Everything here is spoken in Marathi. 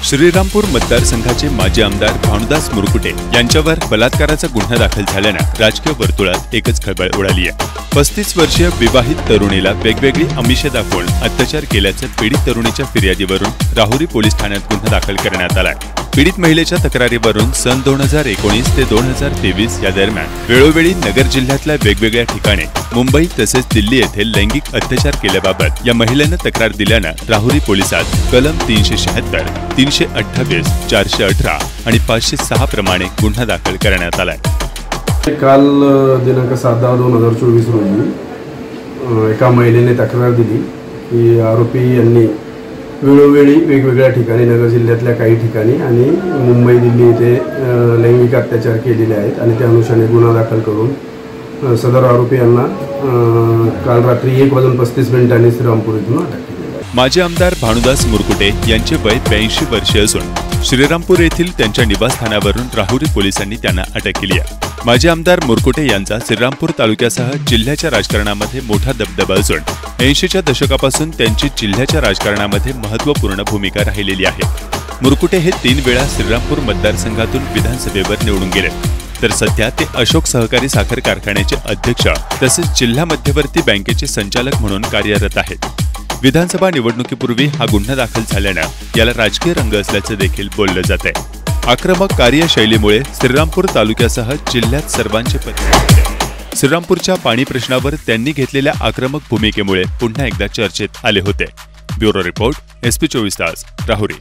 श्रीरामपूर मतदारसंघाचे माजी आमदार भानुदास मुरकुटे यांच्यावर बलात्काराचा गुन्हा दाखल झाल्याने राजकीय वर्तुळात एकच खळबळ उडाली आहे। 35 वर्षीय विवाहित तरुणीला वेगवेगळी आमिषे दाखवून अत्याचार केल्याच्या पीडित तरुणीच्या फिर्यादीवरून राहुरी पोलीस ठाण्यात गुन्हा दाखल करण्यात आलाय। पीडित महिलेच्या तक्रारीवरून सन 2019 ते 2023 या दरम्यान वेळोवेळी नगर जिल्ह्यातल्या वेगवेगळ्या ठिकाणी मुंबई तसेच दिल्ली येथे लैंगिक अत्याचार केल्याबाबत या महिलेने तक्रार दिल्याने राहुरी पोलिसात कलम 376, 328, 418 आणि 506 प्रमाणे गुन्हा दाखल करण्यात आलाय। काल दिनांक 7/10/2024 रोजी एका महिलेने तक्रार दिली की आरोपी यांनी वेळोवेळी वेगवेगळ्या ठिकाणी नगर जिल्ह्यातल्या काही ठिकाणी आणि मुंबई दिल्ली येथे लैंगिक अत्याचार केलेले आहेत आणि त्या अनुषंगाने गुन्हा दाखल करून सदर आरोपी यांना काल रात्री 1:35 श्रीरामपूर येथून अटक केली। माजी आमदार भानुदास मुरकुटे यांचे वय 82 वर्षे असून श्रीरामपूर येथील त्यांच्या निवासस्थानावरून राहुरी पोलिसांनी त्यांना अटक केली आहे। माजी आमदार मुरकुटे यांचा श्रीरामपूर तालुक्यासह जिल्ह्याच्या राजकारणामध्ये मोठा दबदबा असून 80च्या दशकापासून त्यांची जिल्ह्याच्या राजकारणामध्ये महत्त्वपूर्ण भूमिका राहिलेली आहे। मुरकुटे हे 3 वेळा श्रीरामपूर मतदारसंघातून विधानसभेवर निवडून गेले, तर सध्या ते अशोक सहकारी साखर कारखान्याचे अध्यक्ष तसेच जिल्हा मध्यवर्ती बँकेचे संचालक म्हणून कार्यरत आहेत। विधानसभा निवडणुकीपूर्वी हा गुन्हा दाखल झाल्याने याला राजकीय रंग असल्याचे देखील बोलले जाते। आक्रमक कार्यशैलीमुळे श्रीरामपूर तालुक्यासह जिल्ह्यात सर्वांचे पत्र श्रीरामपूरच्या पाणी प्रश्नावर त्यांनी घेतलेल्या आक्रमक भूमिकेमुळे पुन्हा एकदा चर्चेत आले होते। ब्युरो रिपोर्ट, SP 24 तास, राहुरी।